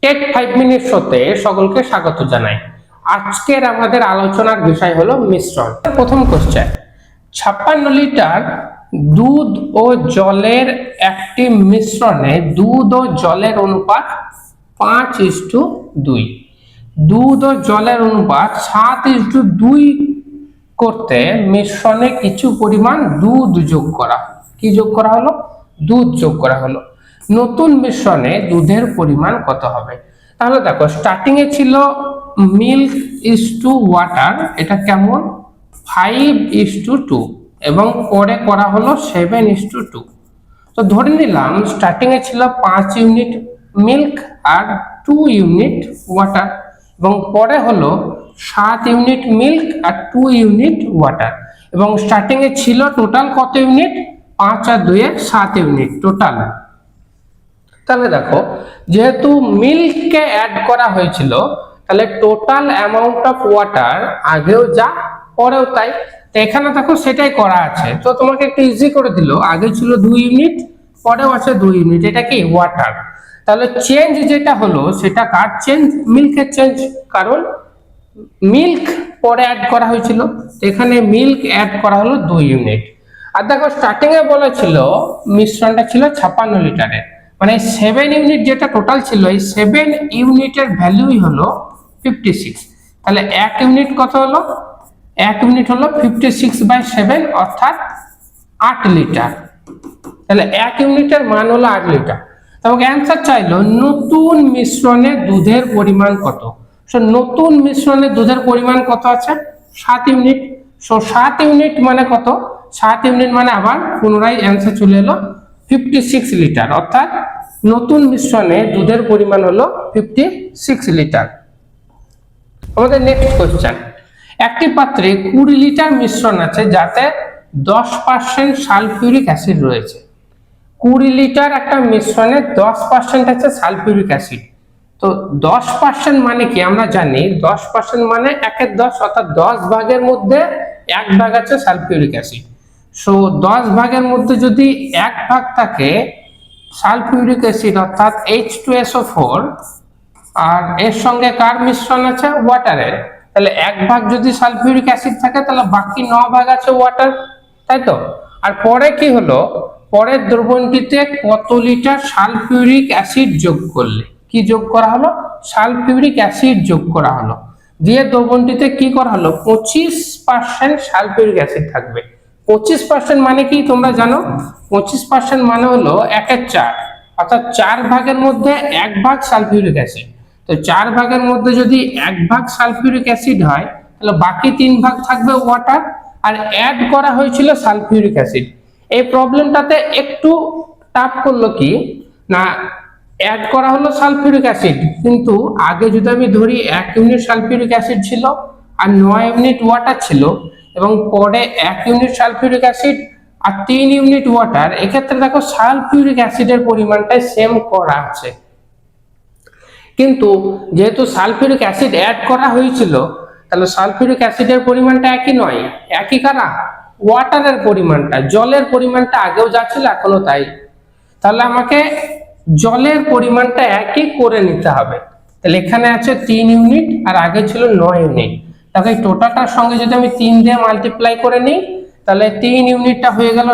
Take 5 minute শোতে সকলকে স্বাগত জানাই। আজকের আমাদের আলোচনার বিষয় হলো মিশ্রণ। প্রথম কোশ্চেন, 56 লিটার দুধ ও জলের একটি মিশ্রণে দুধ ও জলের অনুপাত 5:2। দুধ ও জলের অনুপাত 7:2 করতে মিশ্রণে কিছু পরিমাণ দুধ যোগ করা। কি যোগ করা হলো? দুধ যোগ করা হলো। নতুন মিশ্রণে দুধের পরিমাণ কত হবে? তাহলে দেখো, স্টার্টিং এ ছিল মিল্ক ইজ টু ওয়াটার, এটা কেমন 5:2, এবং পরে করা হলো 7:2। তো ধরে নিলাম স্টার্টিং এ ছিল 5 ইউনিট মিল্ক আর 2 ইউনিট ওয়াটার, এবং পরে হলো 7 ইউনিট মিল্ক আর 2 ইউনিট ওয়াটার, এবং স্টার্টিং এ ছিল টোটাল কত ইউনিট? 5 আর 2 এর 7 ইউনিট টোটাল। তাহলে দেখো, যেহেতু মিল্ককে অ্যাড করা হয়েছিল, তাহলে টোটাল অ্যামাউন্ট অফ ওয়াটার আগেও যা পরেও তাই। তো এখানে দেখো সেটাই করা আছে। তো তোমাকে একটু ইজি করে দিল, আগে ছিল 2 ইউনিট, পরেও আছে 2 ইউনিট, এটা কি ওয়াটার। তাহলে চেঞ্জ যেটা হলো সেটা কার চেঞ্জ? মিল্কের চেঞ্জ, কারণ মিল্ক পরে অ্যাড করা হয়েছিল, এখানে মিল্ক অ্যাড করা হলো 2 ইউনিট। আর দেখো স্টার্টিং এ বলেছিল মিশ্রণটা ছিল 56 লিটারের, মানে 7 ইউনিট যেটা টোটাল ছিল, এই 7 ইউনিটের ভ্যালুই হলো 56। তাহলে 1 ইউনিট কত হলো? 1 ইউনিট হলো 56/7, অর্থাৎ 8 লিটার। তাহলে 1 ইউনিটের মান হলো 8 লিটার। তোমাকে অ্যান্সার চাইলো নতুন মিশ্রণে দুধের পরিমাণ কত। সো নতুন মিশ্রণে দুধের পরিমাণ কত আছে? 7 ইউনিট। সো 7 ইউনিট মানে কত? 7 ইউনিট মানে আবার পুনরায় অ্যান্সার চলে এলো 56 লিটার, অর্থাৎ নতুন মিশ্রণে দুধের পরিমাণ হলো 56 লিটার। আমাদের নেক্সট কোশ্চেন, একটি পাত্রে 20 লিটার মিশ্রণ আছে যাতে 10% সালফিউরিক অ্যাসিড রয়েছে। 20 লিটার একটা মিশ্রণে 10% আছে সালফিউরিক অ্যাসিড। তো 10% মানে কি? আমরা জানি 10% মানে 1/10, অর্থাৎ 10 ভাগের মধ্যে 1 ভাগ আছে সালফিউরিক অ্যাসিড। সো 10 ভাগের মধ্যে যদি 1 ভাগ থাকে সালফিউরিক অ্যাসিড, অর্থাৎ H2SO4, আর এর সঙ্গে কার মিশ্রণ আছে? ওয়াটারের। তাহলে 1 ভাগ যদি সালফিউরিক অ্যাসিড থাকে, তাহলে বাকি 9 ভাগ আছে ওয়াটার, তাই তো? আর পরে কি হলো? পরের দ্রবণটিতে কত লিটার সালফিউরিক অ্যাসিড যোগ করলে? কি যোগ করা হলো? সালফিউরিক অ্যাসিড যোগ করা হলো, দিয়ে দ্রবণটিতে কি করা হলো? 25% সালফিউরিক অ্যাসিড থাকবে। 25% মানে কি তোমরা জানো? 25% মানে হলো 1/4, অর্থাৎ 4 ভাগের মধ্যে 1 ভাগ সালফিউরিক অ্যাসিড। তো 4 ভাগের মধ্যে যদি 1 ভাগ সালফিউরিক অ্যাসিড হয়, তাহলে বাকি 3 ভাগ থাকবে ওয়াটার, আর অ্যাড করা হয়েছিল সালফিউরিক অ্যাসিড। এই প্রবলেমটাতে একটু টাফ করলো কি না, অ্যাড করা হলো সালফিউরিক অ্যাসিড, কিন্তু আগে যদি আমি ধরি 1 ইউনিট সালফিউরিক অ্যাসিড ছিল আর 9 ইউনিট ওয়াটার ছিল, এবং পরে 1 ইউনিট সালফিউরিক অ্যাসিড আর 3 ইউনিট ওয়াটার, এক্ষেত্রে দেখো সালফিউরিক অ্যাসিডের পরিমাণটাই সেম করা আছে। কিন্তু যেহেতু সালফিউরিক অ্যাসিড অ্যাড করা হয়েছিল, তাহলে সালফিউরিক অ্যাসিডের পরিমাণটা একই নয়। একই কারা? ওয়াটারের পরিমাণটা, জলের পরিমাণটা আগেও যা ছিল এখনো তাই। তাহলে আমাকে জলের পরিমাণটা একই করে নিতে হবে। তাহলে এখানে আছে 3 ইউনিট আর আগে ছিল 9 ইউনিট। তাহলে এই টোটালটার সঙ্গে যদি আমি 3 দিয়ে মাল্টিপ্লাই করে নিই, তাহলে 3 ইউনিটটা হয়ে গেল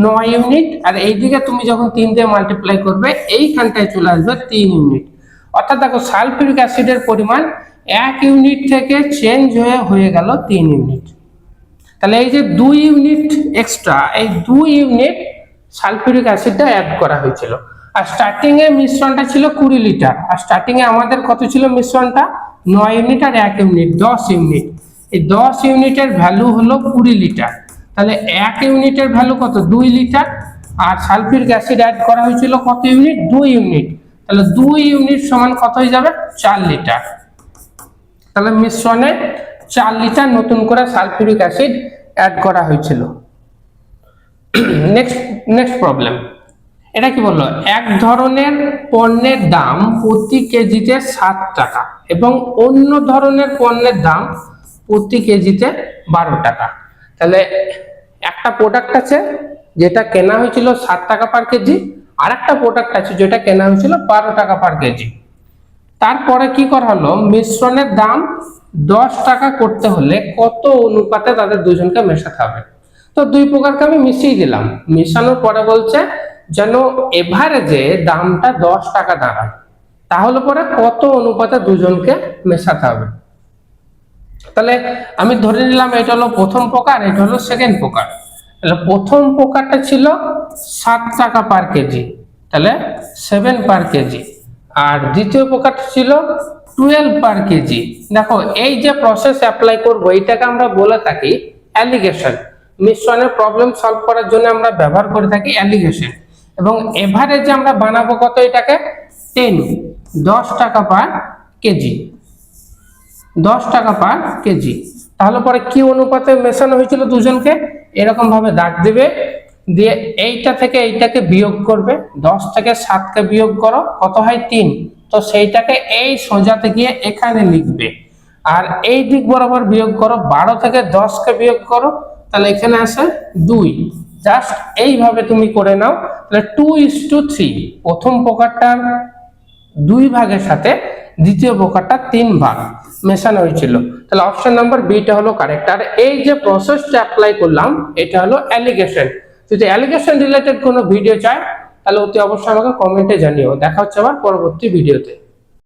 9 ইউনিট, আর এইদিকে তুমি যখন 3 দিয়ে মাল্টিপ্লাই করবে এইখানটায় চলে আসবে 3 ইউনিট। অর্থাৎ দেখো সালফিউরিক অ্যাসিডের পরিমাণ 1 ইউনিট থেকে চেঞ্জ হয়ে গেল 3 ইউনিট। তাহলে এই যে 2 ইউনিট এক্সট্রা, এই 2 ইউনিট সালফিউরিক অ্যাসিডটা অ্যাড করা হয়েছিল। আর স্টার্টিং এ মিশ্রণটা ছিল 20 লিটার, আর স্টার্টিং এ আমাদের কত ছিল মিশ্রণটা? 9 ইউনিট আর 1 ইউনিট, 10 ইউনিট। এই 10 ইউনিটের ভ্যালু হলো 20 লিটার। তাহলে 1 ইউনিটের ভ্যালু কত? 2 লিটার। আর সালফিউরিক অ্যাসিড অ্যাড করা হয়েছিল কত ইউনিট? 2 ইউনিট। তাহলে 2 ইউনিট সমান কত হয়ে যাবে? 4 লিটার। তাহলে মিশ্রণে 4 লিটার নতুন করে সালফিউরিক অ্যাসিড অ্যাড করা হয়েছিল। নেক্সট প্রবলেম, এটা কি বললো? এক ধরনের পণ্যের দাম প্রতি কেজিতে 7 টাকা এবং অন্য ধরনের পণ্যের দাম প্রতি কেজিতে 12 টাকা। তাহলে একটা প্রোডাক্ট আছে যেটা কেনা হয়েছিল 7 টাকা পার কেজি, আর একটা প্রোডাক্ট আছে যেটা কেনা হয়েছিল 12 টাকা পার কেজি। তারপরে কি করা হলো, মিশ্রণের দাম 10 টাকা করতে হলে কত অনুপাতে তাদের দুজনকে মেশাতে হবে। তো দুই প্রকারকে আমি মিশিয়ে দিলাম, মিশানোর পরে বলছে যেন এভারেজে দামটা 10 টাকা দাঁড়ায়, তাহলে পরে কত অনুপাতে দুজনকে মেশাতে হবে। তাহলে আমি ধরে নিলাম এটা হলো প্রথম প্রকার, এটা হলো সেকেন্ড প্রকার। তাহলে প্রথম প্রকারটা ছিল 7 টাকা পার কেজি, তাহলে 7 পার কেজি। আর দ্বিতীয় প্রকারটা ছিল 12 পার কেজি। দেখো এই যে প্রসেস অ্যাপ্লাই করব এটাকে আমরা বলে থাকি অ্যালিগেশন। মিশ্রণের প্রবলেম সলভ করার জন্য আমরা ব্যবহার করে থাকি অ্যালিগেশন। এবং এভারেজে আমরা বানাবো কত, এটাকে 10 টাকা পার কেজি, 10 টাকা পার কেজি। তাহলে পরে কি অনুপাতে মেশানো হয়েছিল দুজনকে, এরকম ভাবে দাগ দিবে, দিয়ে এইটা থেকে এইটাকে বিয়োগ করবে, 10 থেকে 7 কে বিয়োগ করো, কত হয় 3। তো সেইটাকে এই সোজাতে গিয়ে এখানে লিখবে, আর এই দিক বরাবর বিয়োগ করো, 12 থেকে 10 কে বিয়োগ করো, তাহলে এখানে আসে 2। জাস্ট এইভাবে তুমি করে নাও। তাহলে 2:3, প্রথম প্রকারটার 2 ভাগের সাথে দ্বিতীয় প্রকারটা 3 ভাগ মেশানো হয়েছিল। তাহলে অপশন নাম্বার বিটা হলো কারেক্ট। আর এই যে প্রসেসটা অ্যাপ্লাই করলাম এটা হলো অ্যালিগেশন। যদি অ্যালিগেশন রিলেটেড কোনো ভিডিও চাই তাহলে অতি অবশ্যই আমাকে কমেন্টে জানিও। দেখা হচ্ছে আবার পরবর্তী ভিডিওতে।